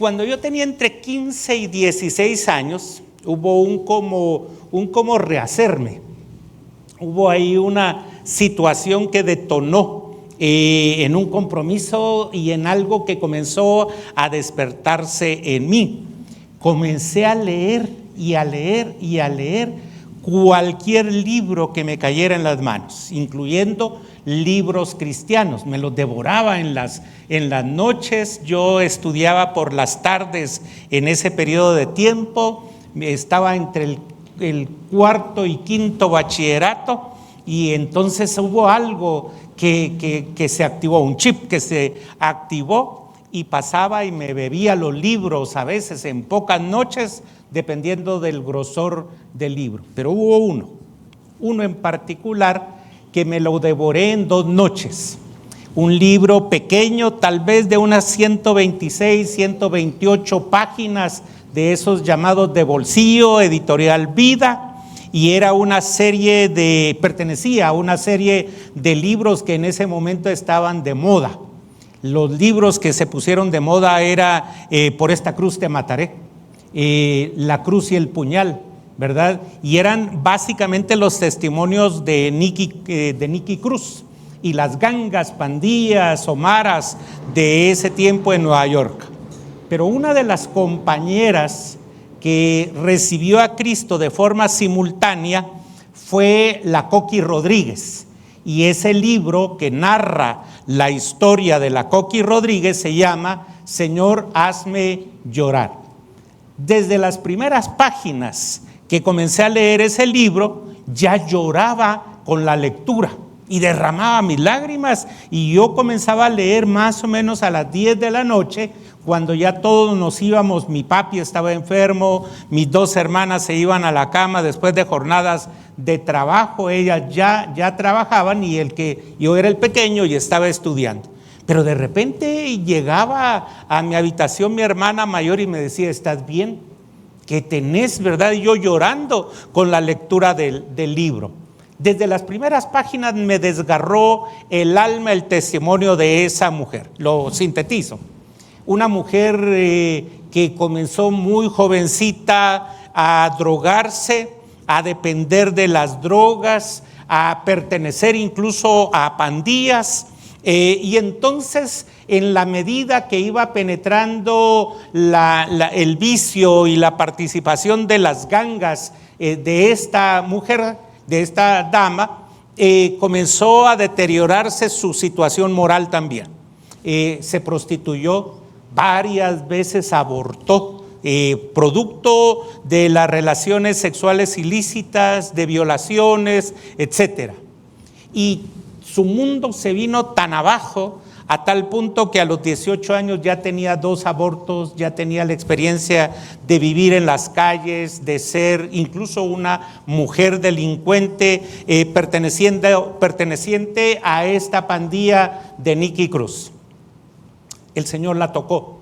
cuando yo tenía entre 15 y 16 años, hubo un como rehacerme. Hubo ahí una situación que detonó en un compromiso y en algo que comenzó a despertarse en mí. Comencé a leer y a leer y a leer cualquier libro que me cayera en las manos, incluyendo libros cristianos. Me los devoraba en las noches. Yo estudiaba por las tardes en ese periodo de tiempo. Estaba entre el cuarto y quinto bachillerato, y entonces hubo algo que se activó, un chip que se activó, y pasaba y me bebía los libros a veces en pocas noches, dependiendo del grosor del libro. Pero hubo uno en particular que me lo devoré en 2 noches. Un libro pequeño, tal vez de unas 126, 128 páginas, de esos llamados de bolsillo, Editorial Vida, y era pertenecía a una serie de libros que en ese momento estaban de moda. Los libros que se pusieron de moda era Por esta cruz te mataré, La cruz y el puñal, ¿verdad? Y eran básicamente los testimonios de Nicky Cruz y las gangas, pandillas o maras de ese tiempo en Nueva York. Pero una de las compañeras que recibió a Cristo de forma simultánea fue la Coqui Rodríguez, y ese libro que narra la historia de la Coqui Rodríguez se llama Señor, hazme llorar. Desde las primeras páginas que comencé a leer ese libro, ya lloraba con la lectura y derramaba mis lágrimas, y yo comenzaba a leer más o menos a las 10 de la noche, cuando ya todos nos íbamos. Mi papi estaba enfermo, mis 2 hermanas se iban a la cama después de jornadas de trabajo, ellas ya trabajaban, y yo era el pequeño y estaba estudiando. Pero de repente llegaba a mi habitación mi hermana mayor y me decía: ¿estás bien? ¿Qué tenés, verdad? Y yo llorando con la lectura del libro. Desde las primeras páginas me desgarró el alma el testimonio de esa mujer. Lo sintetizo. Una mujer que comenzó muy jovencita a drogarse, a depender de las drogas, a pertenecer incluso a pandillas, y entonces, en la medida que iba penetrando el vicio y la participación de las gangas de esta mujer, de esta dama, comenzó a deteriorarse su situación moral también. Se prostituyó, varias veces abortó, producto de las relaciones sexuales ilícitas, de violaciones, etcétera. Y su mundo se vino tan abajo, a tal punto que a los 18 años ya tenía 2 abortos, ya tenía la experiencia de vivir en las calles, de ser incluso una mujer delincuente, perteneciente a esta pandilla de Nicky Cruz. El Señor la tocó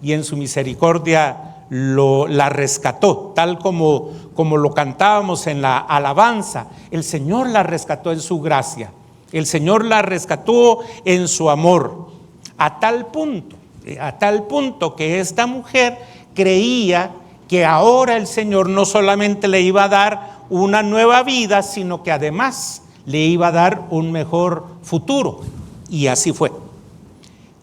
y en su misericordia la rescató, tal como lo cantábamos en la alabanza. El Señor la rescató en su gracia. El Señor la rescató en su amor, a tal punto que esta mujer creía que ahora el Señor no solamente le iba a dar una nueva vida, sino que además le iba a dar un mejor futuro. Y así fue.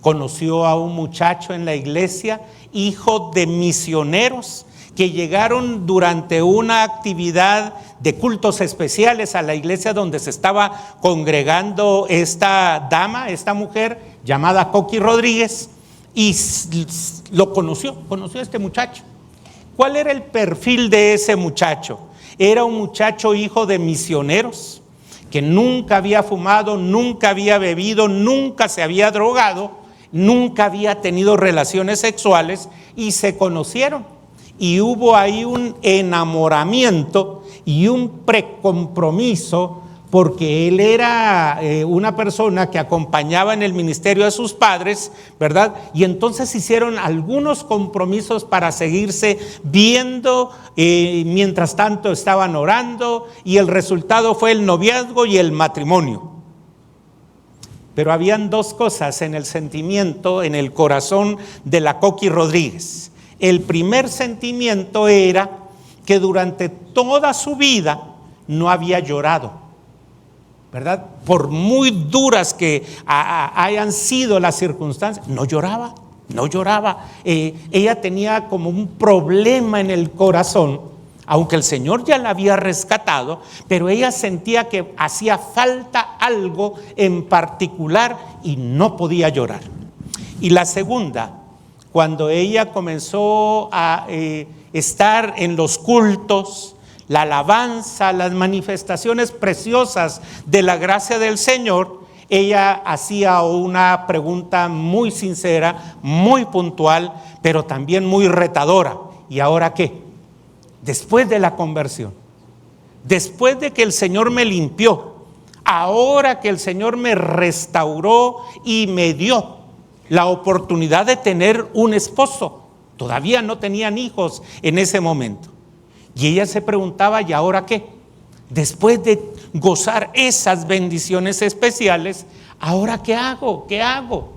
Conoció a un muchacho en la iglesia, hijo de misioneros, que llegaron durante una actividad de cultos especiales a la iglesia donde se estaba congregando esta dama, esta mujer llamada Coqui Rodríguez, y lo conoció a este muchacho. ¿Cuál era el perfil de ese muchacho? Era un muchacho hijo de misioneros, que nunca había fumado, nunca había bebido, nunca se había drogado, nunca había tenido relaciones sexuales, y se conocieron. Y hubo ahí un enamoramiento y un precompromiso, porque él era una persona que acompañaba en el ministerio a sus padres, ¿verdad? Y entonces hicieron algunos compromisos para seguirse viendo, mientras tanto estaban orando, y el resultado fue el noviazgo y el matrimonio. Pero habían dos cosas en el sentimiento, en el corazón de la Coqui Rodríguez. El primer sentimiento era que durante toda su vida no había llorado, ¿verdad? Por muy duras que hayan sido las circunstancias, no lloraba. Ella tenía como un problema en el corazón, aunque el Señor ya la había rescatado, pero ella sentía que hacía falta algo en particular y no podía llorar. Y la segunda, cuando ella comenzó a estar en los cultos, la alabanza, las manifestaciones preciosas de la gracia del Señor, ella hacía una pregunta muy sincera, muy puntual, pero también muy retadora. ¿Y ahora qué? Después de la conversión, después de que el Señor me limpió, ahora que el Señor me restauró y me dio la oportunidad de tener un esposo, todavía no tenían hijos en ese momento, y ella se preguntaba, ¿y ahora qué? Después de gozar esas bendiciones especiales, ¿ahora qué hago? ¿Qué hago?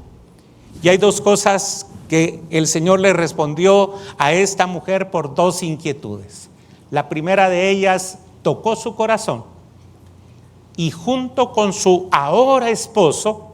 Y hay dos cosas que el Señor le respondió a esta mujer por dos inquietudes. La primera de ellas tocó su corazón y junto con su ahora esposo,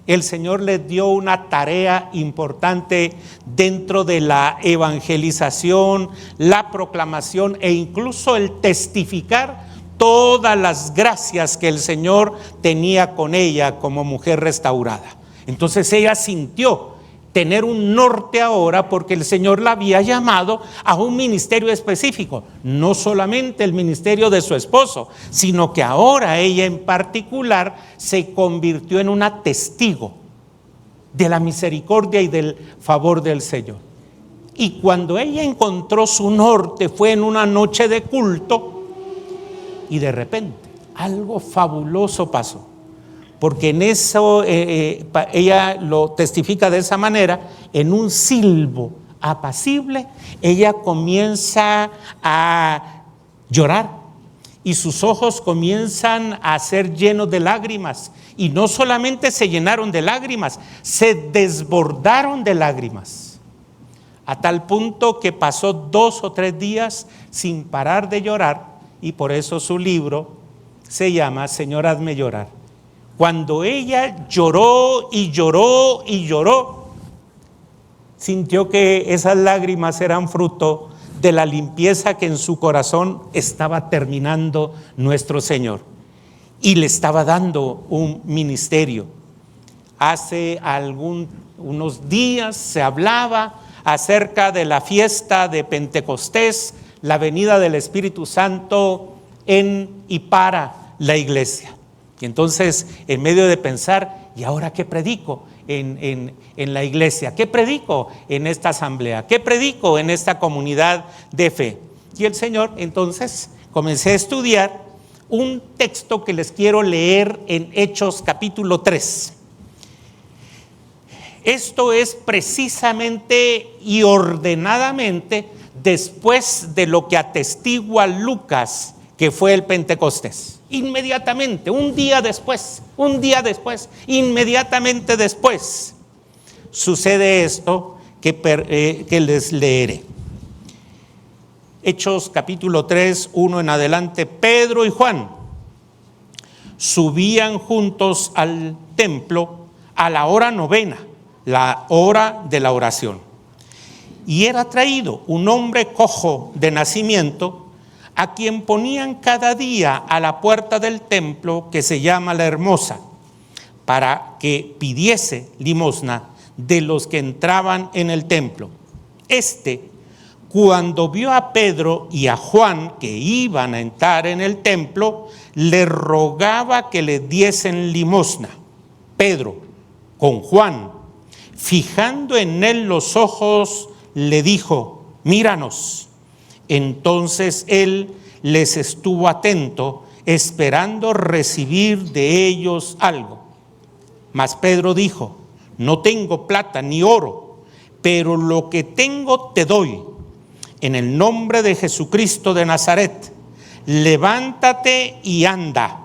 el Señor le dio una tarea importante dentro de la evangelización, la proclamación e incluso el testificar todas las gracias que el Señor tenía con ella como mujer restaurada. Entonces ella sintió tener un norte ahora porque el Señor la había llamado a un ministerio específico, no solamente el ministerio de su esposo, sino que ahora ella en particular se convirtió en una testigo de la misericordia y del favor del Señor. Y cuando ella encontró su norte fue en una noche de culto y de repente algo fabuloso pasó. Porque en eso ella lo testifica de esa manera, en un silbo apacible, ella comienza a llorar y sus ojos comienzan a ser llenos de lágrimas. Y no solamente se llenaron de lágrimas, se desbordaron de lágrimas. A tal punto que pasó 2 o 3 días sin parar de llorar, y por eso su libro se llama Señor, hazme llorar. Cuando ella lloró y lloró y lloró, sintió que esas lágrimas eran fruto de la limpieza que en su corazón estaba terminando nuestro Señor y le estaba dando un ministerio. Hace unos días se hablaba acerca de la fiesta de Pentecostés, la venida del Espíritu Santo en y para la iglesia. Y entonces, en medio de pensar, ¿y ahora qué predico en la iglesia? ¿Qué predico en esta asamblea? ¿Qué predico en esta comunidad de fe? Y el Señor, entonces, comencé a estudiar un texto que les quiero leer en Hechos capítulo 3. Esto es precisamente y ordenadamente después de lo que atestigua Lucas, que fue el Pentecostés. Inmediatamente, un día después, inmediatamente después, sucede esto que les leeré. Hechos capítulo 3, 1 en adelante. Pedro y Juan subían juntos al templo a la hora 9, la hora de la oración. Y era traído un hombre cojo de nacimiento, a quien ponían cada día a la puerta del templo, que se llama La Hermosa, para que pidiese limosna de los que entraban en el templo. Cuando vio a Pedro y a Juan que iban a entrar en el templo, le rogaba que le diesen limosna. Pedro, con Juan, fijando en él los ojos, le dijo: míranos. Entonces él les estuvo atento, esperando recibir de ellos algo. Mas Pedro dijo: no tengo plata ni oro, pero lo que tengo te doy. En el nombre de Jesucristo de Nazaret, levántate y anda.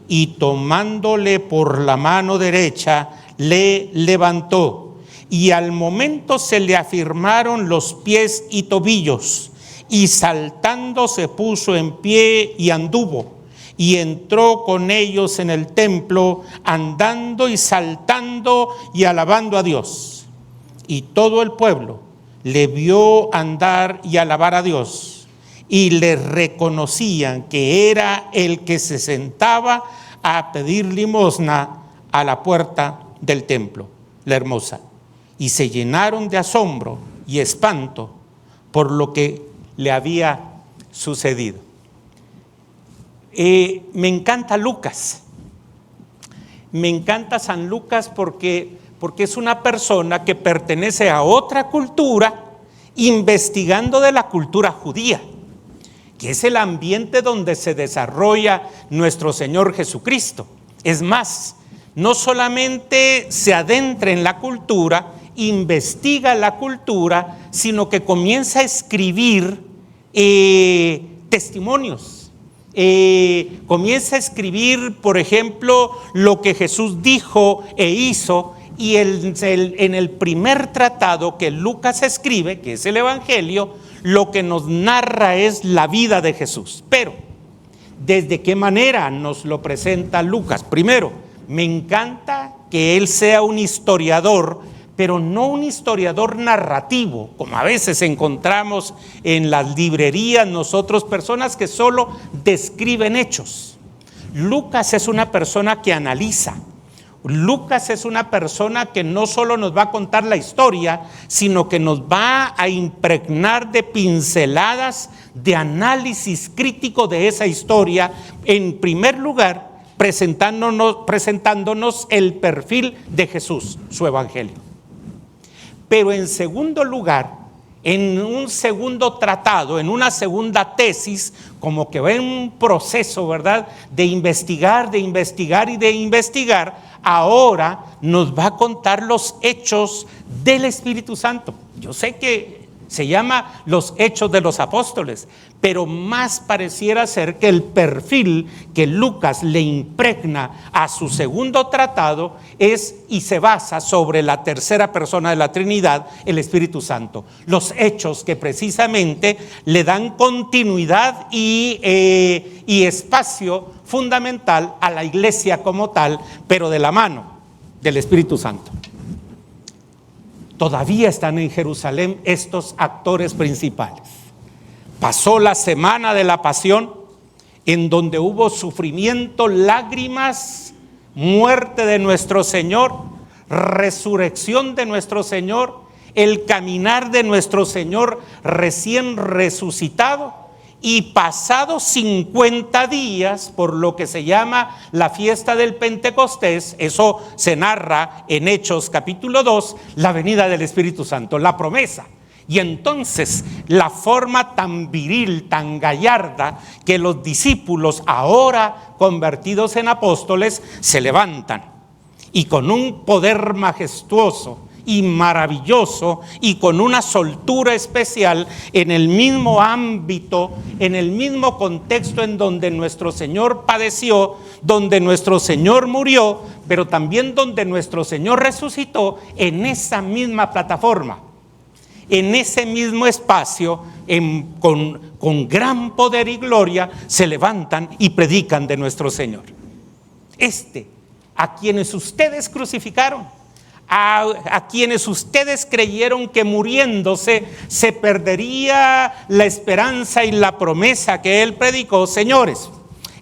y tomándole por la mano derecha, le levantó. Y al momento se le afirmaron los pies y tobillos, y saltando se puso en pie y anduvo, y entró con ellos en el templo, andando y saltando y alabando a Dios. Y todo el pueblo le vio andar y alabar a Dios, y le reconocían que era el que se sentaba a pedir limosna a la puerta del templo, la hermosa. Y se llenaron de asombro y espanto por lo que le había sucedido. Me encanta Lucas. Me encanta San Lucas porque es una persona que pertenece a otra cultura, investigando de la cultura judía, que es el ambiente donde se desarrolla nuestro Señor Jesucristo. Es más, no solamente se adentra en la cultura, investiga la cultura, sino que comienza a escribir testimonios. Comienza a escribir, por ejemplo, lo que Jesús dijo e hizo, y en el primer tratado que Lucas escribe, que es el Evangelio, lo que nos narra es la vida de Jesús. Pero, ¿desde qué manera nos lo presenta Lucas? Primero, me encanta que él sea un historiador, pero no un historiador narrativo, como a veces encontramos en las librerías nosotros, personas que solo describen hechos. Lucas es una persona que analiza. Lucas es una persona que no solo nos va a contar la historia, sino que nos va a impregnar de pinceladas de análisis crítico de esa historia. En primer lugar, presentándonos el perfil de Jesús, su evangelio. Pero en segundo lugar, en un segundo tratado, en una segunda tesis, como que va en un proceso, ¿verdad?, de investigar, ahora nos va a contar los hechos del Espíritu Santo. Yo sé que se llama los hechos de los apóstoles, pero más pareciera ser que el perfil que Lucas le impregna a su segundo tratado es y se basa sobre la tercera persona de la Trinidad, el Espíritu Santo. Los hechos que precisamente le dan continuidad y espacio fundamental a la iglesia como tal, pero de la mano del Espíritu Santo. Todavía están en Jerusalén estos actores principales. Pasó la semana de la pasión, en donde hubo sufrimiento, lágrimas, muerte de nuestro Señor, resurrección de nuestro Señor, el caminar de nuestro Señor recién resucitado, y pasados 50 días, por lo que se llama la fiesta del Pentecostés, eso se narra en Hechos capítulo 2, la venida del Espíritu Santo, la promesa. Y entonces la forma tan viril, tan gallarda, que los discípulos, ahora convertidos en apóstoles, se levantan y con un poder majestuoso y maravilloso y con una soltura especial, en el mismo ámbito, en el mismo contexto en donde nuestro Señor padeció, donde nuestro Señor murió, pero también donde nuestro Señor resucitó, en esa misma plataforma, en ese mismo espacio, con gran poder y gloria, se levantan y predican de nuestro Señor. A quienes ustedes crucificaron, a quienes ustedes creyeron que muriéndose se perdería la esperanza y la promesa que él predicó, señores,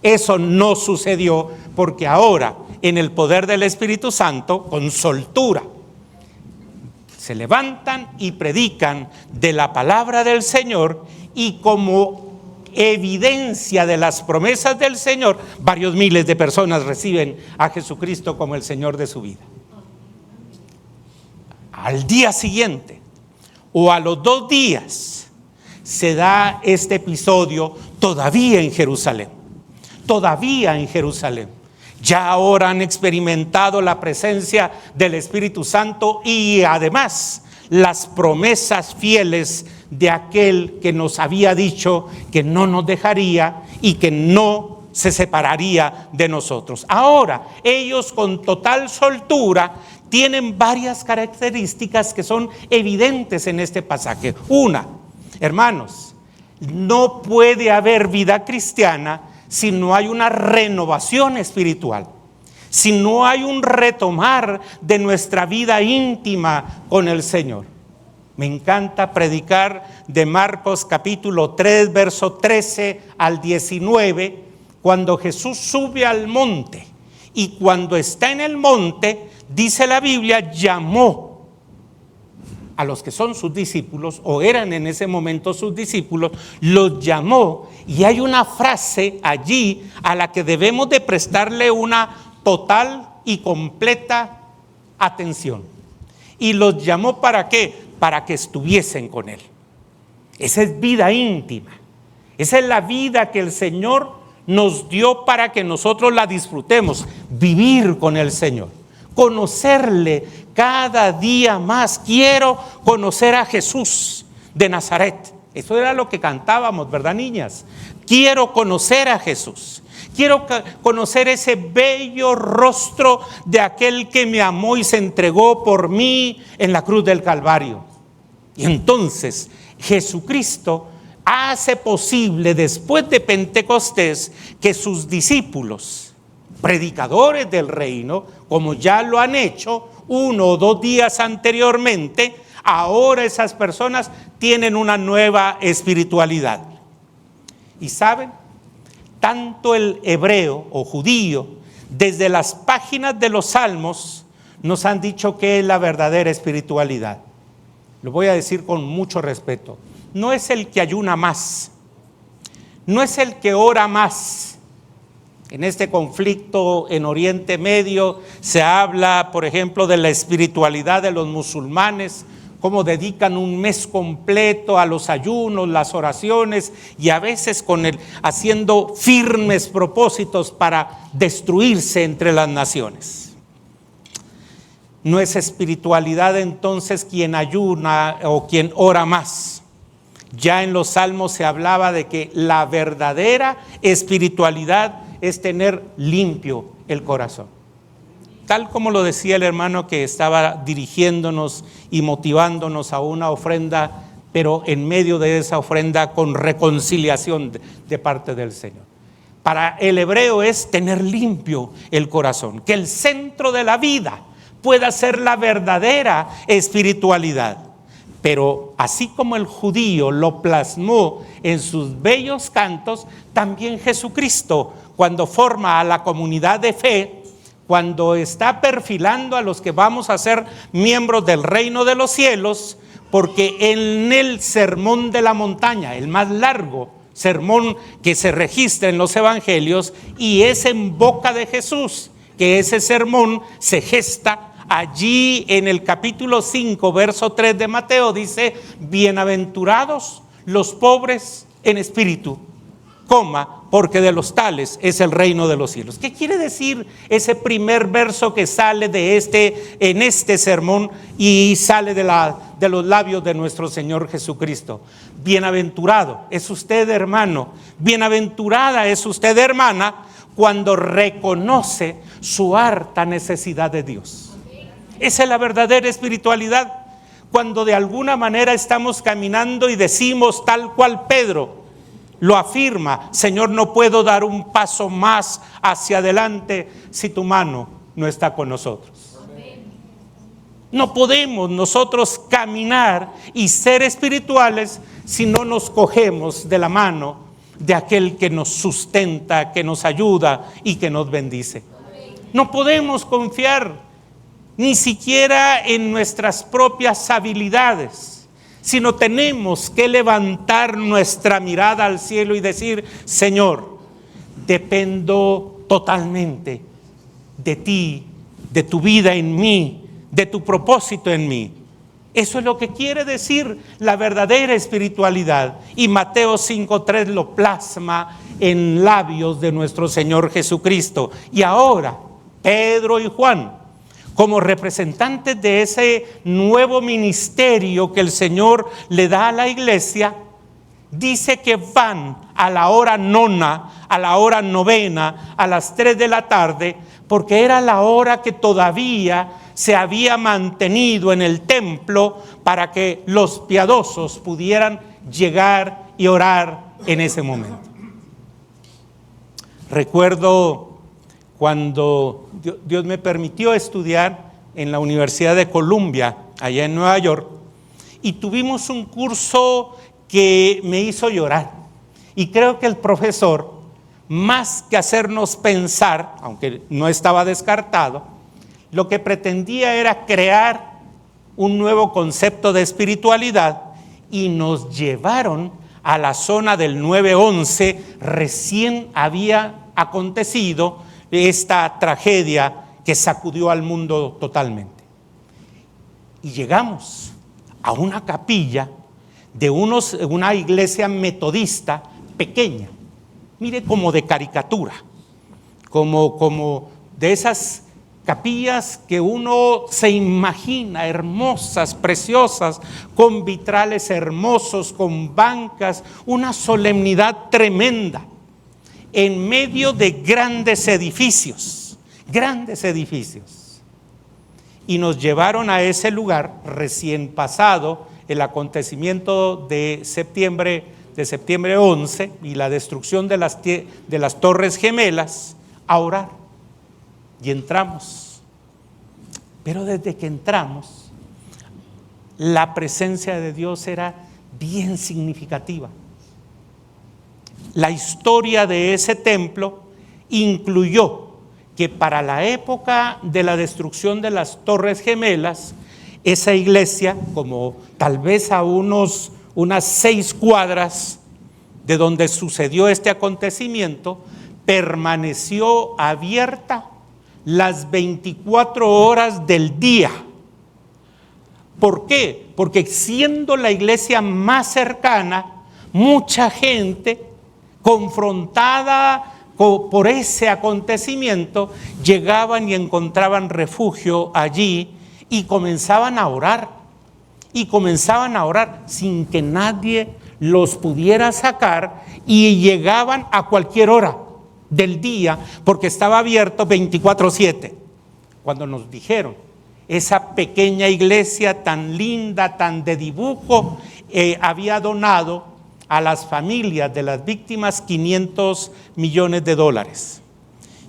eso no sucedió, porque ahora, en el poder del Espíritu Santo, con soltura, se levantan y predican de la palabra del Señor, y como evidencia de las promesas del Señor, varios miles de personas reciben a Jesucristo como el Señor de su vida. Al día siguiente o a los 2 días se da este episodio todavía en Jerusalén. Ya ahora han experimentado la presencia del Espíritu Santo y además las promesas fieles de aquel que nos había dicho que no nos dejaría y que no se separaría de nosotros. Ahora, ellos con total soltura tienen varias características que son evidentes en este pasaje. Una, hermanos, no puede haber vida cristiana si no hay una renovación espiritual, si no hay un retomar de nuestra vida íntima con el Señor. Me encanta predicar de Marcos capítulo 3, verso 13 al 19, cuando Jesús sube al monte, y cuando está en el monte, dice la Biblia, llamó a los que son sus discípulos, o eran en ese momento sus discípulos, los llamó, y hay una frase allí a la que debemos de prestarle una total y completa atención. Y los llamó ¿para qué? Para que estuviesen con Él. Esa es vida íntima. Esa es la vida que el Señor nos dio para que nosotros la disfrutemos. Vivir con el Señor, conocerle cada día más. Quiero conocer a Jesús de Nazaret. Eso era lo que cantábamos, ¿verdad, niñas? Quiero conocer a Jesús. Quiero conocer ese bello rostro de aquel que me amó y se entregó por mí en la cruz del Calvario. Y entonces Jesucristo hace posible, después de Pentecostés, que sus discípulos, predicadores del reino, como ya lo han hecho 1 o 2 días anteriormente, ahora esas personas tienen una nueva espiritualidad. Y saben, tanto el hebreo o judío, desde las páginas de los Salmos, nos han dicho que es la verdadera espiritualidad. Lo voy a decir con mucho respeto. No es el que ayuna más, no es el que ora más. En este conflicto en Oriente Medio se habla, por ejemplo, de la espiritualidad de los musulmanes, cómo dedican un mes completo a los ayunos, las oraciones, y a veces haciendo firmes propósitos para destruirse entre las naciones. No es espiritualidad entonces quien ayuna o quien ora más. Ya en los Salmos se hablaba de que la verdadera espiritualidad es tener limpio el corazón. Tal como lo decía el hermano que estaba dirigiéndonos y motivándonos a una ofrenda, pero en medio de esa ofrenda con reconciliación de parte del Señor. Para el hebreo es tener limpio el corazón, que el centro de la vida pueda ser la verdadera espiritualidad. Pero así como el judío lo plasmó en sus bellos cantos, también Jesucristo, cuando forma a la comunidad de fe, cuando está perfilando a los que vamos a ser miembros del reino de los cielos, porque en el sermón de la montaña, el más largo sermón que se registra en los evangelios, y es en boca de Jesús que ese sermón se gesta. Allí en el capítulo 5, verso 3 de Mateo dice: bienaventurados los pobres en espíritu, porque de los tales es el reino de los cielos. ¿Qué quiere decir ese primer verso que sale en este sermón y sale de los labios de nuestro Señor Jesucristo? Bienaventurado es usted, hermano, bienaventurada es usted, hermana, cuando reconoce su harta necesidad de Dios. Esa es la verdadera espiritualidad. Cuando de alguna manera estamos caminando y decimos tal cual Pedro lo afirma: Señor, no puedo dar un paso más hacia adelante si tu mano no está con nosotros. No podemos nosotros caminar y ser espirituales si no nos cogemos de la mano de aquel que nos sustenta, que nos ayuda y que nos bendice. No podemos confiar ni siquiera en nuestras propias habilidades, sino tenemos que levantar nuestra mirada al cielo y decir: Señor, dependo totalmente de ti, de tu vida en mí, de tu propósito en mí. Eso es lo que quiere decir la verdadera espiritualidad, y Mateo 5:3 lo plasma en labios de nuestro Señor Jesucristo. Y ahora Pedro y Juan, como representantes de ese nuevo ministerio que el Señor le da a la iglesia, dice que van a la hora nona, a la hora novena, a las 3 de la tarde, porque era la hora que todavía se había mantenido en el templo para que los piadosos pudieran llegar y orar en ese momento. Recuerdo cuando Dios me permitió estudiar en la Universidad de Columbia, allá en Nueva York, y tuvimos un curso que me hizo llorar. Y creo que el profesor, más que hacernos pensar, aunque no estaba descartado, lo que pretendía era crear un nuevo concepto de espiritualidad, y nos llevaron a la zona del 9/11. Recién había acontecido esta tragedia que sacudió al mundo totalmente. Y llegamos a una capilla de una iglesia metodista pequeña, mire, como de caricatura, como de esas capillas que uno se imagina, hermosas, preciosas, con vitrales hermosos, con bancas, una solemnidad tremenda, en medio de grandes edificios. Y nos llevaron a ese lugar recién pasado el acontecimiento de septiembre 11 y la destrucción de las Torres Gemelas, a orar. Y entramos. Pero desde que entramos, la presencia de Dios era bien significativa. La historia de ese templo incluyó que para la época de la destrucción de las Torres Gemelas, esa iglesia, como tal vez a unas 6 cuadras de donde sucedió este acontecimiento, permaneció abierta las 24 horas del día. ¿Por qué? Porque siendo la iglesia más cercana, mucha gente confrontada por ese acontecimiento llegaban y encontraban refugio allí y comenzaban a orar sin que nadie los pudiera sacar, y llegaban a cualquier hora del día porque estaba abierto 24/7. Cuando nos dijeron, esa pequeña iglesia tan linda, tan de dibujo, había donado a las familias de las víctimas $500 millones.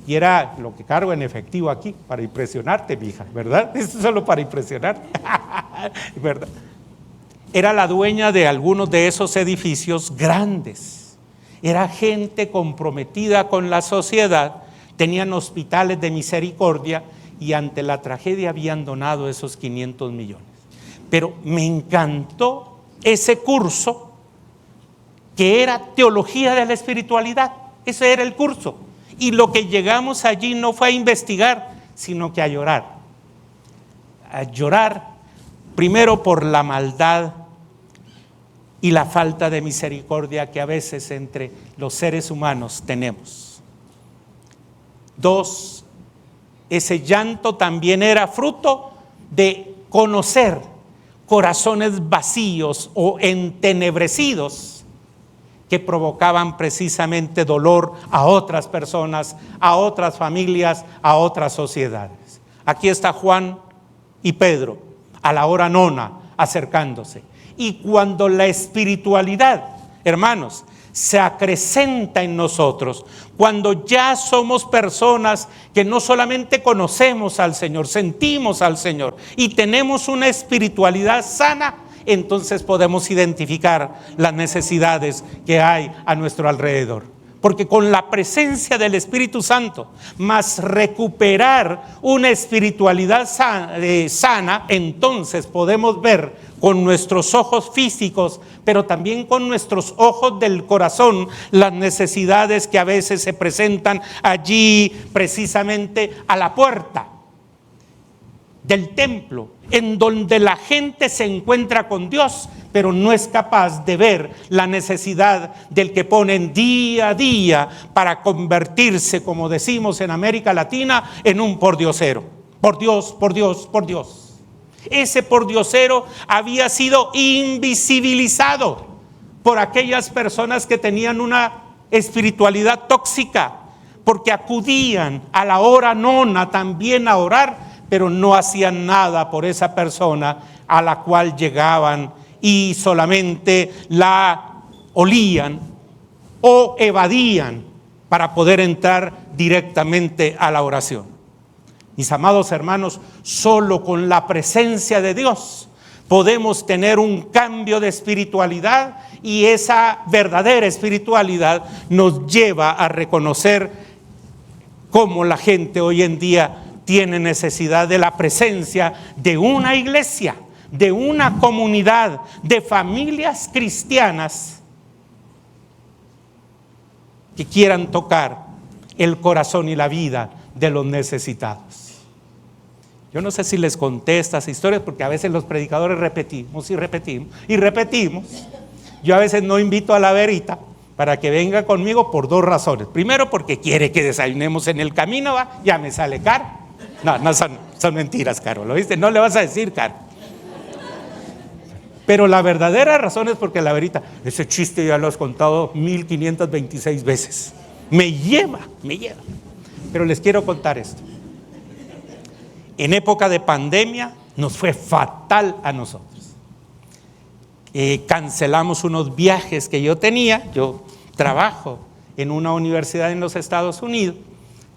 Y era lo que cargo en efectivo aquí, para impresionarte, mija, ¿verdad? Es solo para impresionarte, ¿verdad? Era la dueña de algunos de esos edificios grandes. Era gente comprometida con la sociedad, tenían hospitales de misericordia, y ante la tragedia habían donado esos 500 millones. Pero me encantó ese curso, que era teología de la espiritualidad. Ese era el curso. Y lo que llegamos allí no fue a investigar, sino que a llorar. A llorar primero por la maldad y la falta de misericordia que a veces entre los seres humanos tenemos. 2, ese llanto también era fruto de conocer corazones vacíos o entenebrecidos, que provocaban precisamente dolor a otras personas, a otras familias, a otras sociedades. Aquí está Juan y Pedro a la hora nona acercándose. Y cuando la espiritualidad, hermanos, se acrecenta en nosotros, cuando ya somos personas que no solamente conocemos al Señor, sentimos al Señor y tenemos una espiritualidad sana, entonces podemos identificar las necesidades que hay a nuestro alrededor. Porque con la presencia del Espíritu Santo, más recuperar una espiritualidad sana, entonces podemos ver con nuestros ojos físicos, pero también con nuestros ojos del corazón, las necesidades que a veces se presentan allí, precisamente a la puerta del templo, en donde la gente se encuentra con Dios, pero no es capaz de ver la necesidad del que ponen día a día para convertirse, como decimos en América Latina, en un pordiosero. Por Dios, por Dios, por Dios. Ese pordiosero había sido invisibilizado por aquellas personas que tenían una espiritualidad tóxica, porque acudían a la hora nona también a orar, pero no hacían nada por esa persona a la cual llegaban y solamente la olían o evadían para poder entrar directamente a la oración. Mis amados hermanos, solo con la presencia de Dios podemos tener un cambio de espiritualidad, y esa verdadera espiritualidad nos lleva a reconocer cómo la gente hoy en día tiene necesidad de la presencia de una iglesia, de una comunidad, de familias cristianas que quieran tocar el corazón y la vida de los necesitados. Yo no sé si les conté estas historias, porque a veces los predicadores repetimos y repetimos y repetimos. Yo a veces no invito a la Verita para que venga conmigo por dos razones. Primero, porque quiere que desayunemos en el camino, ¿va? Ya me sale caro. No, son mentiras, Caro, ¿lo viste? No le vas a decir, Caro. Pero la verdadera razón es porque la Verita, ese chiste ya lo has contado 1526 veces. Me lleva. Pero les quiero contar esto. En época de pandemia nos fue fatal a nosotros. Cancelamos unos viajes que yo tenía. Yo trabajo en una universidad en los Estados Unidos.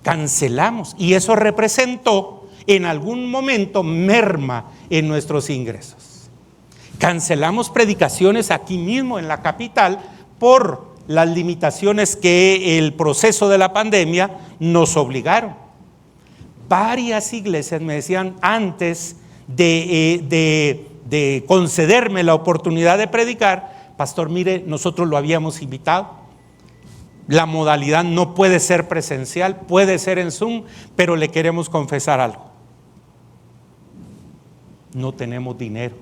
Cancelamos, y eso representó en algún momento merma en nuestros ingresos. Cancelamos predicaciones aquí mismo en la capital por las limitaciones que el proceso de la pandemia nos obligaron. Varias iglesias me decían, antes de concederme la oportunidad de predicar: pastor, mire, nosotros lo habíamos invitado, la modalidad no puede ser presencial, puede ser en Zoom, pero le queremos confesar algo: no tenemos dinero.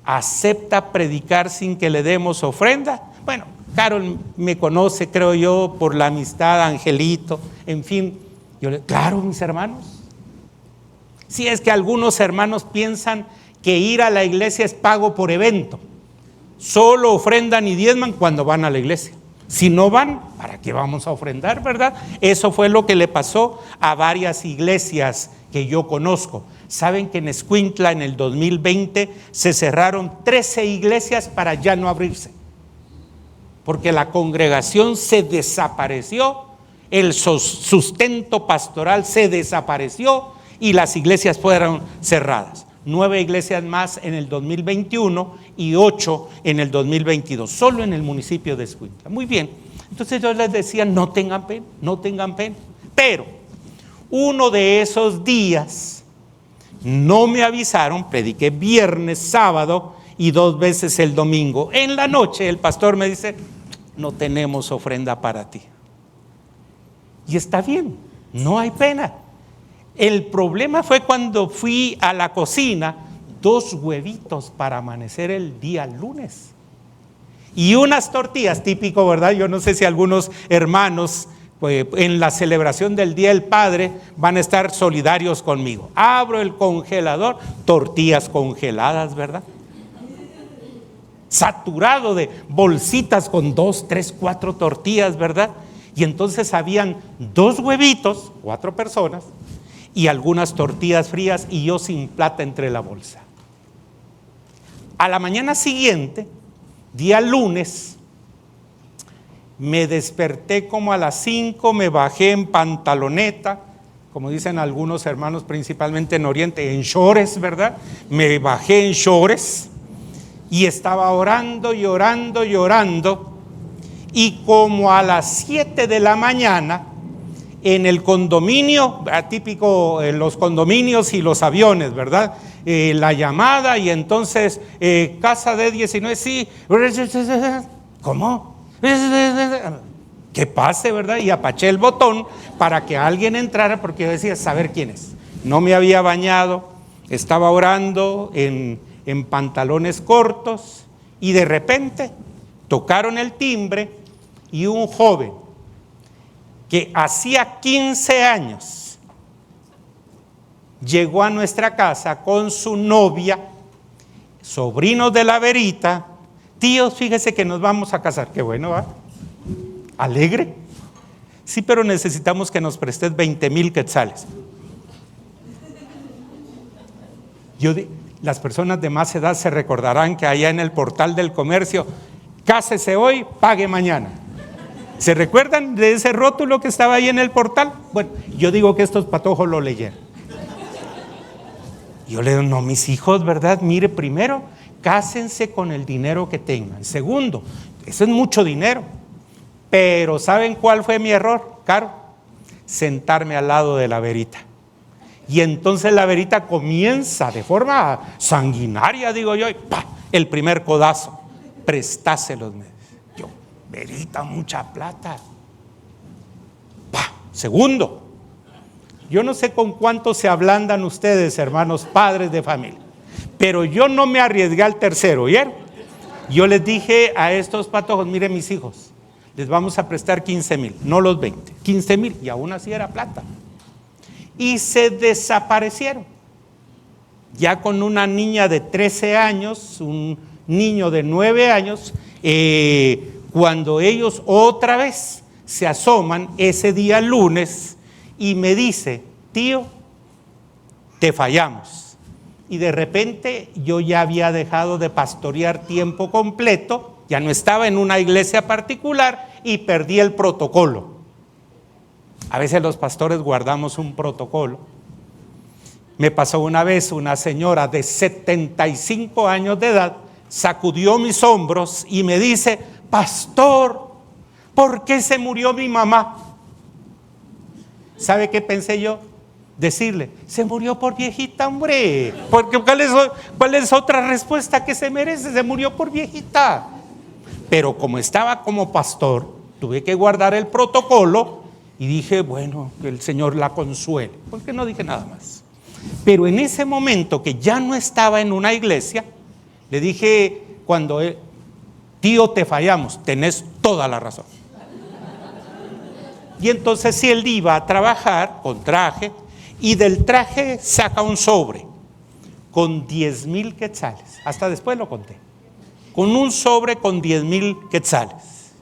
¿Acepta predicar sin que le demos ofrenda? Bueno, Carol me conoce, creo yo, por la amistad, Angelito, en fin. Yo le, claro, mis hermanos. Si es que algunos hermanos piensan que ir a la iglesia es pago por evento, solo ofrendan y diezman cuando van a la iglesia. Si no van, ¿para qué vamos a ofrendar, verdad? Eso fue lo que le pasó a varias iglesias que yo conozco. Saben que en Escuintla en el 2020 se cerraron 13 iglesias para ya no abrirse, porque la congregación se desapareció, el sustento pastoral se desapareció y las iglesias fueron cerradas. 9 iglesias más en el 2021 y 8 en el 2022, solo en el municipio de Escuintla. Muy bien, entonces yo les decía, no tengan pena. Pero uno de esos días no me avisaron, prediqué viernes, sábado y 2 veces el domingo. En la noche el pastor me dice, no tenemos ofrenda para ti. Y está bien, no hay pena. El problema fue cuando fui a la cocina, 2 huevitos para amanecer el día lunes y unas tortillas, típico, ¿verdad? Yo no sé si algunos hermanos pues, en la celebración del Día del Padre van a estar solidarios conmigo. Abro el congelador, tortillas congeladas, ¿verdad? Saturado de bolsitas con 2, 3, 4 tortillas, ¿verdad? Y entonces habían 2 huevitos, 4 personas, y algunas tortillas frías, y yo sin plata entre la bolsa. A la mañana siguiente, día lunes, me desperté como a las 5, me bajé en pantaloneta, como dicen algunos hermanos, principalmente en Oriente, en shorts, ¿verdad? Me bajé en shorts y estaba orando, y como a las 7 de la mañana, en el condominio, típico los condominios y los aviones, ¿verdad? La llamada, y entonces, casa de 19, sí, ¿cómo? Que pase, ¿verdad? Y apaché el botón para que alguien entrara, porque yo decía, saber quién es. No me había bañado, estaba orando en pantalones cortos, y de repente tocaron el timbre, y un joven que hacía 15 años llegó a nuestra casa con su novia, sobrinos de la Verita, tíos, fíjese que nos vamos a casar. Qué bueno, ¿va? Alegre. Sí, pero necesitamos que nos prestes 20,000 quetzales. Las personas de más edad se recordarán que allá en el portal del comercio, cásese hoy, pague mañana. ¿Se recuerdan de ese rótulo que estaba ahí en el portal? Bueno, yo digo que estos patojos lo leyeron. Yo le digo, no, mis hijos, ¿verdad? Mire, primero, cásense con el dinero que tengan. Segundo, eso es mucho dinero. Pero ¿saben cuál fue mi error, Caro? Sentarme al lado de la Verita. Y entonces la Verita comienza de forma sanguinaria, digo yo, y ¡pah! El primer codazo, prestáselos. Yo, Verita, mucha plata. ¡Pah! Segundo, yo no sé con cuánto se ablandan ustedes, hermanos, padres de familia, pero yo no me arriesgué al tercero, ¿oyeron? Yo les dije a estos patojos, miren mis hijos, les vamos a prestar 15,000, no los 20, 15,000, y aún así era plata. Y se desaparecieron. Ya con una niña de 13 años, un niño de 9 años, cuando ellos otra vez se asoman ese día lunes y me dice, tío, te fallamos. Y de repente yo ya había dejado de pastorear tiempo completo, ya no estaba en una iglesia particular y perdí el protocolo. A veces los pastores guardamos un protocolo. Me pasó una vez una señora de 75 años de edad, sacudió mis hombros y me dice, pastor, ¿por qué se murió mi mamá? ¿Sabe qué pensé yo? Decirle, se murió por viejita, hombre. Porque ¿cuál es otra respuesta que se merece? Se murió por viejita. Pero como estaba como pastor, tuve que guardar el protocolo y dije, bueno, que el Señor la consuele, porque no dije nada más. Pero en ese momento que ya no estaba en una iglesia, le dije, tío, te fallamos, tenés toda la razón. Y entonces si él iba a trabajar con traje, y del traje saca un sobre con 10,000 quetzales, hasta después lo conté, con un sobre con 10,000 quetzales.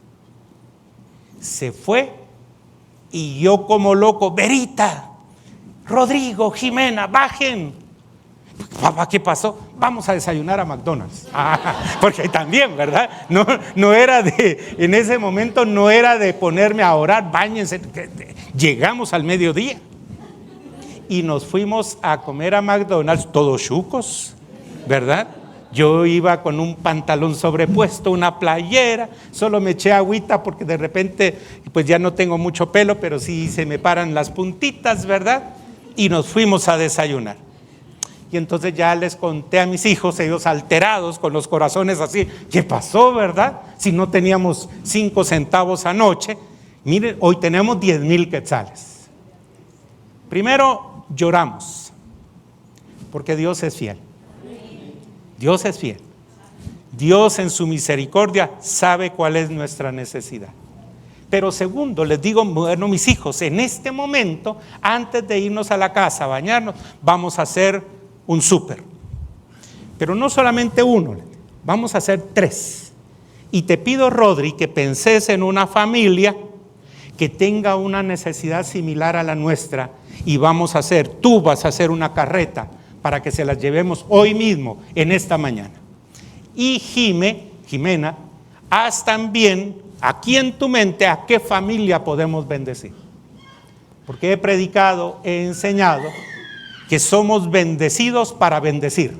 Se fue y yo como loco, Verita, Rodrigo, Jimena, bajen. Papá, ¿qué pasó? Vamos a desayunar a McDonald's. Porque también, ¿verdad? No era en ese momento no era de ponerme a orar, báñense. Llegamos al mediodía y nos fuimos a comer a McDonald's, todos chucos, ¿verdad? Yo iba con un pantalón sobrepuesto, una playera, solo me eché agüita porque de repente, pues ya no tengo mucho pelo, pero sí se me paran las puntitas, ¿verdad? Y nos fuimos a desayunar. Y entonces ya les conté a mis hijos, ellos alterados, con los corazones así, ¿qué pasó, verdad? Si no teníamos 5 centavos anoche, miren, hoy tenemos 10,000 quetzales. Primero, lloramos, porque Dios es fiel. Dios es fiel. Dios en su misericordia sabe cuál es nuestra necesidad. Pero segundo, les digo, bueno, mis hijos, en este momento, antes de irnos a la casa a bañarnos, vamos a hacer un súper. Pero no solamente uno, vamos a hacer 3. Y te pido, Rodri, que penses en una familia que tenga una necesidad similar a la nuestra y tú vas a hacer una carreta para que se las llevemos hoy mismo, en esta mañana. Y Jimena, haz también aquí en tu mente a qué familia podemos bendecir. Porque he predicado, he enseñado que somos bendecidos para bendecir.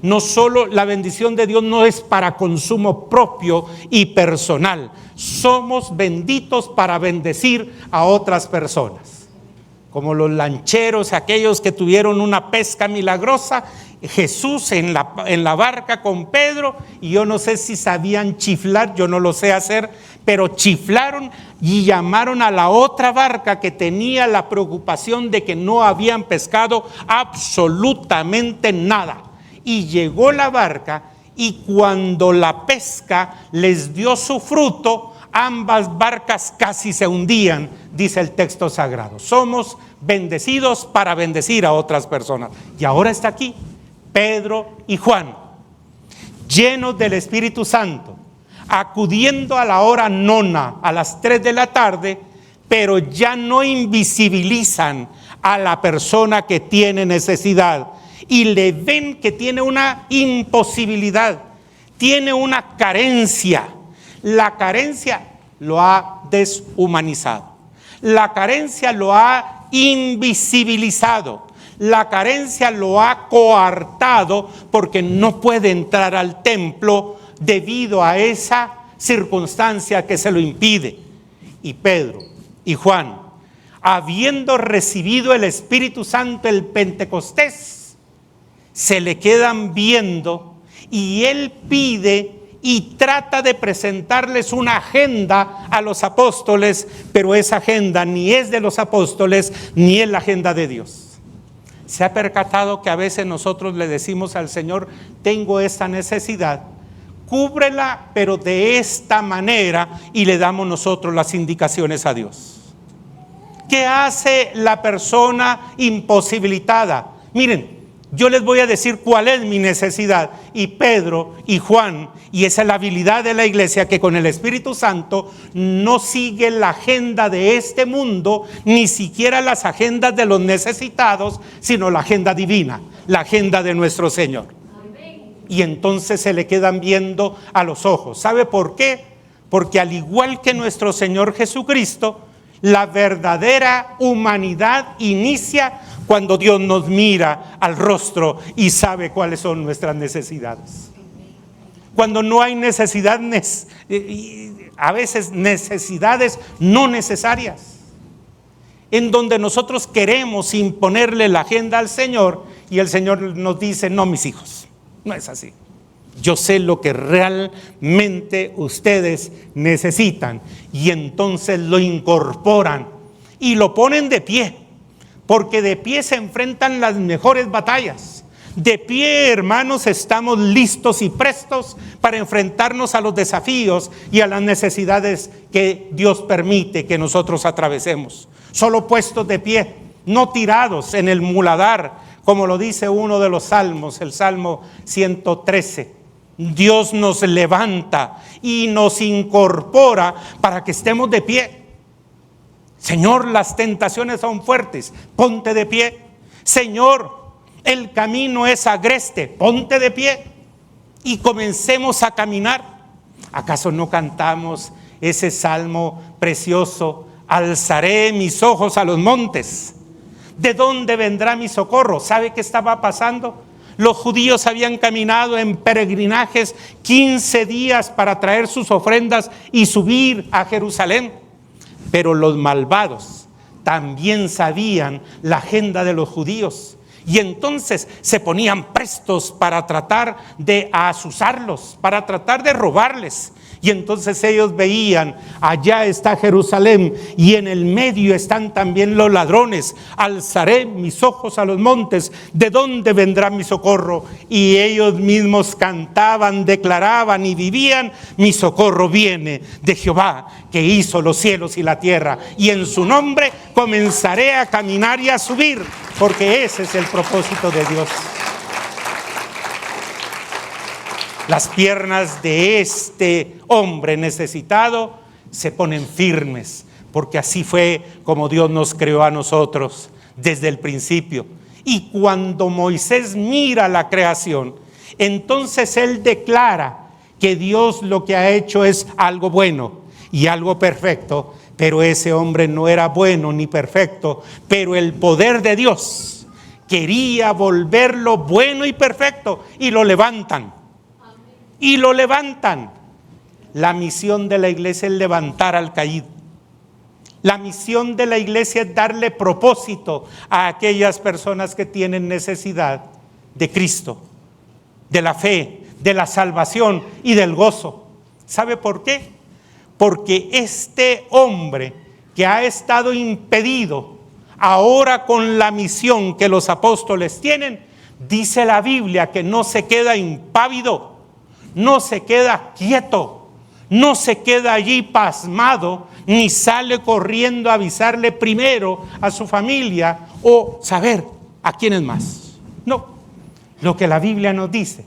No solo la bendición de Dios no es para consumo propio y personal. Somos benditos para bendecir a otras personas. Como los lancheros, aquellos que tuvieron una pesca milagrosa, Jesús en la barca con Pedro, y yo no sé si sabían chiflar, yo no lo sé hacer, pero chiflaron y llamaron a la otra barca que tenía la preocupación de que no habían pescado absolutamente nada. Y llegó la barca, y cuando la pesca les dio su fruto, ambas barcas casi se hundían, dice el texto sagrado. Somos bendecidos para bendecir a otras personas. Y ahora está aquí Pedro y Juan. llenos del Espíritu Santo, acudiendo a la hora nona, a las 3 de la tarde, pero ya no invisibilizan a la persona que tiene necesidad y le ven que tiene una imposibilidad, tiene una carencia. La carencia lo ha deshumanizado, la carencia lo ha invisibilizado, la carencia lo ha coartado porque no puede entrar al templo debido a esa circunstancia que se lo impide. Y Pedro y Juan, habiendo recibido el Espíritu Santo el Pentecostés, se le quedan viendo y él pide y trata de presentarles una agenda a los apóstoles, pero esa agenda ni es de los apóstoles ni es la agenda de Dios. ¿Se ha percatado que a veces nosotros le decimos al Señor, tengo esta necesidad, cúbrela, pero de esta manera, y le damos nosotros las indicaciones a Dios? ¿Qué hace la persona imposibilitada? Miren, yo les voy a decir cuál es mi necesidad. Y Pedro y Juan, y esa es la habilidad de la iglesia, que con el Espíritu Santo no sigue la agenda de este mundo, ni siquiera las agendas de los necesitados, sino la agenda divina, la agenda de nuestro Señor. Y entonces se le quedan viendo a los ojos. ¿Sabe por qué? Porque al igual que nuestro Señor Jesucristo, la verdadera humanidad inicia cuando Dios nos mira al rostro y sabe cuáles son nuestras necesidades. Cuando no hay necesidad, a veces necesidades no necesarias, en donde nosotros queremos imponerle la agenda al Señor y el Señor nos dice, no, mis hijos, no es así. Yo sé lo que realmente ustedes necesitan, y entonces lo incorporan y lo ponen de pie, porque de pie se enfrentan las mejores batallas. De pie, hermanos, estamos listos y prestos para enfrentarnos a los desafíos y a las necesidades que Dios permite que nosotros atravesemos. Solo puestos de pie, no tirados en el muladar, como lo dice uno de los salmos, el Salmo 113. Dios nos levanta y nos incorpora para que estemos de pie. Señor, las tentaciones son fuertes, ponte de pie. Señor, el camino es agreste, ponte de pie y comencemos a caminar. ¿Acaso no cantamos ese salmo precioso? Alzaré mis ojos a los montes. ¿De dónde vendrá mi socorro? ¿Sabe qué estaba pasando? Los judíos habían caminado en peregrinajes 15 días para traer sus ofrendas y subir a Jerusalén. Pero los malvados también sabían la agenda de los judíos, y entonces se ponían prestos para tratar de azuzarlos, para tratar de robarles. Y entonces ellos veían, allá está Jerusalén y en el medio están también los ladrones. Alzaré mis ojos a los montes, ¿de dónde vendrá mi socorro? Y ellos mismos cantaban, declaraban y vivían, mi socorro viene de Jehová, que hizo los cielos y la tierra, y en su nombre comenzaré a caminar y a subir, porque ese es el propósito de Dios. Las piernas de este hombre necesitado se ponen firmes, porque así fue como Dios nos creó a nosotros desde el principio. Y cuando Moisés mira la creación, entonces él declara que Dios lo que ha hecho es algo bueno y algo perfecto, pero ese hombre no era bueno ni perfecto, pero el poder de Dios quería volverlo bueno y perfecto, y lo levantan. Y lo levantan. La misión de la iglesia es levantar al caído. La misión de la iglesia es darle propósito a aquellas personas que tienen necesidad de Cristo, de la fe, de la salvación y del gozo. ¿Sabe por qué? Porque este hombre que ha estado impedido, ahora con la misión que los apóstoles tienen, dice la Biblia que no se queda impávido, no se queda quieto, no se queda allí pasmado, ni sale corriendo a avisarle primero a su familia o saber a quiénes más. No, lo que la Biblia nos dice,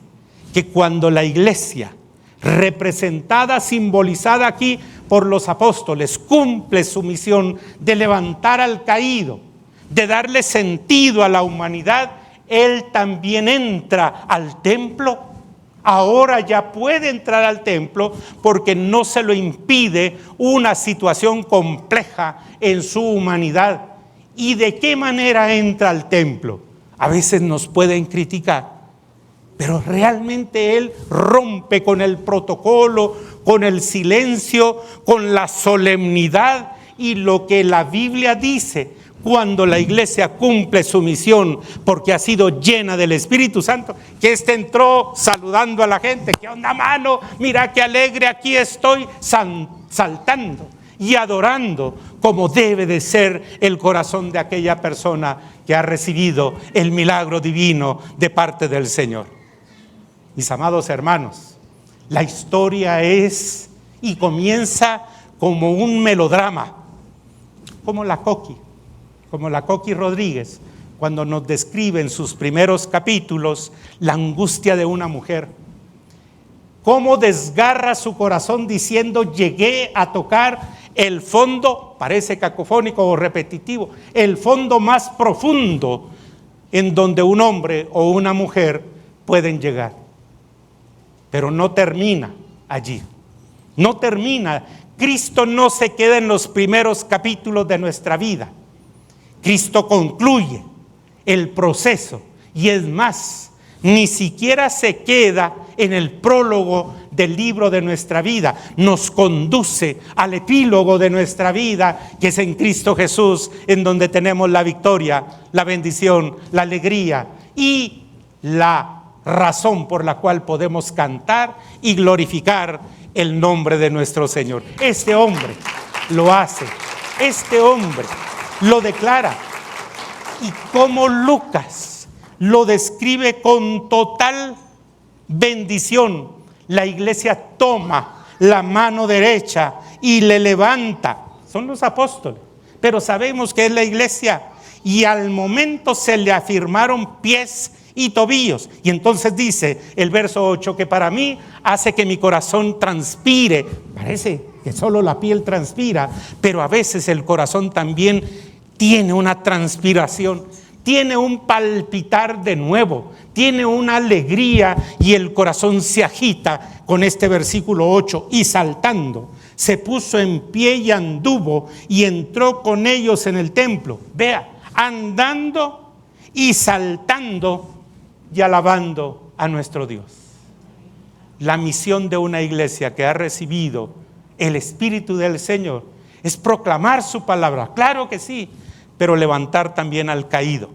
que cuando la iglesia, representada, simbolizada aquí por los apóstoles, cumple su misión de levantar al caído, de darle sentido a la humanidad, Él también entra al templo. Ahora ya puede entrar al templo porque no se lo impide una situación compleja en su humanidad. ¿Y de qué manera entra al templo? A veces nos pueden criticar, pero realmente Él rompe con el protocolo, con el silencio, con la solemnidad y lo que la Biblia dice. Cuando la iglesia cumple su misión porque ha sido llena del Espíritu Santo, que entró saludando a la gente, ¿qué onda, mano? Mira qué alegre aquí estoy, saltando y adorando como debe de ser el corazón de aquella persona que ha recibido el milagro divino de parte del Señor. Mis amados hermanos, la historia es y comienza como un melodrama, como la Coqui Rodríguez, cuando nos describe en sus primeros capítulos la angustia de una mujer. Cómo desgarra su corazón diciendo: llegué a tocar el fondo, parece cacofónico o repetitivo, el fondo más profundo en donde un hombre o una mujer pueden llegar. Pero no termina allí, no termina. Cristo no se queda en los primeros capítulos de nuestra vida. Cristo concluye el proceso y es más, ni siquiera se queda en el prólogo del libro de nuestra vida, nos conduce al epílogo de nuestra vida, que es en Cristo Jesús, en donde tenemos la victoria, la bendición, la alegría y la razón por la cual podemos cantar y glorificar el nombre de nuestro Señor. Este hombre lo hace, este hombre lo declara, y como Lucas lo describe con total bendición, la iglesia toma la mano derecha y le levanta. Son los apóstoles, pero sabemos que es la iglesia, y al momento se le afirmaron pies y tobillos. Y entonces dice el verso 8 que para mí hace que mi corazón transpire. Parece que solo la piel transpira, pero a veces el corazón también tiene una transpiración, tiene un palpitar de nuevo, tiene una alegría, y el corazón se agita con este versículo 8. Y saltando, se puso en pie y anduvo y entró con ellos en el templo. Vea, andando y saltando y alabando a nuestro Dios. La misión de una iglesia que ha recibido el Espíritu del Señor es proclamar su palabra, claro que sí, pero levantar también al caído,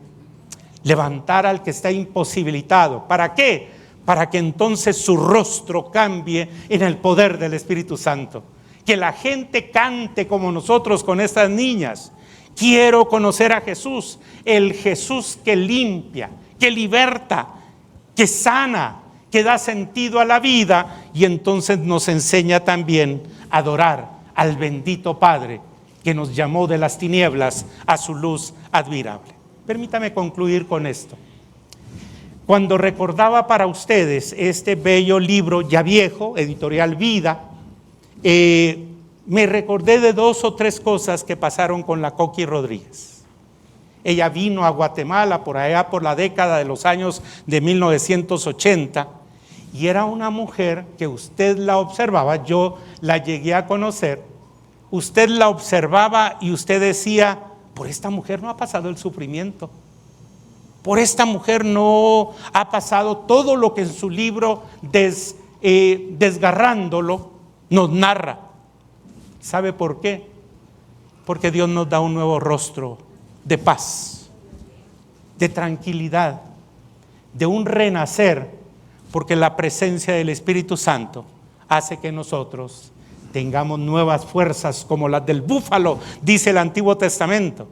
levantar al que está imposibilitado. ¿Para qué? Para que entonces su rostro cambie en el poder del Espíritu Santo. Que la gente cante como nosotros con estas niñas: quiero conocer a Jesús, el Jesús que limpia, que liberta, que sana, que da sentido a la vida, y entonces nos enseña también a adorar al bendito Padre que nos llamó de las tinieblas a su luz admirable. Permítame concluir con esto. Cuando recordaba para ustedes este bello libro ya viejo, Editorial Vida, me recordé de 2 o 3 cosas que pasaron con la Coqui Rodríguez. Ella vino a Guatemala por allá por la década de los años de 1980, y era una mujer que usted la observaba, yo la llegué a conocer, usted la observaba y usted decía: por esta mujer no ha pasado el sufrimiento, por esta mujer no ha pasado todo lo que en su libro Desgarrándolo nos narra. ¿Sabe por qué? Porque Dios nos da un nuevo rostro de paz, de tranquilidad, de un renacer, porque la presencia del Espíritu Santo hace que nosotros tengamos nuevas fuerzas como las del búfalo, dice el Antiguo Testamento,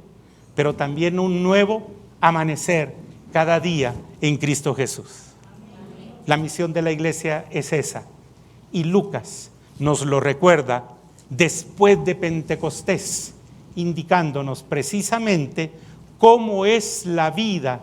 pero también un nuevo amanecer cada día en Cristo Jesús. La misión de la iglesia es esa, y Lucas nos lo recuerda después de Pentecostés, indicándonos precisamente cómo es la vida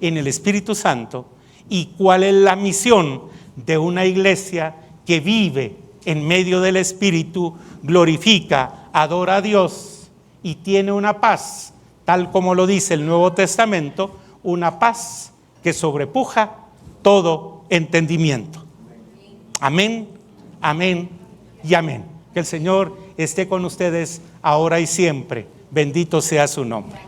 en el Espíritu Santo y cuál es la misión de una iglesia que vive en medio del Espíritu, glorifica, adora a Dios y tiene una paz, tal como lo dice el Nuevo Testamento, una paz que sobrepuja todo entendimiento. Amén, amén y amén. Que el Señor esté con ustedes ahora y siempre. Bendito sea su nombre.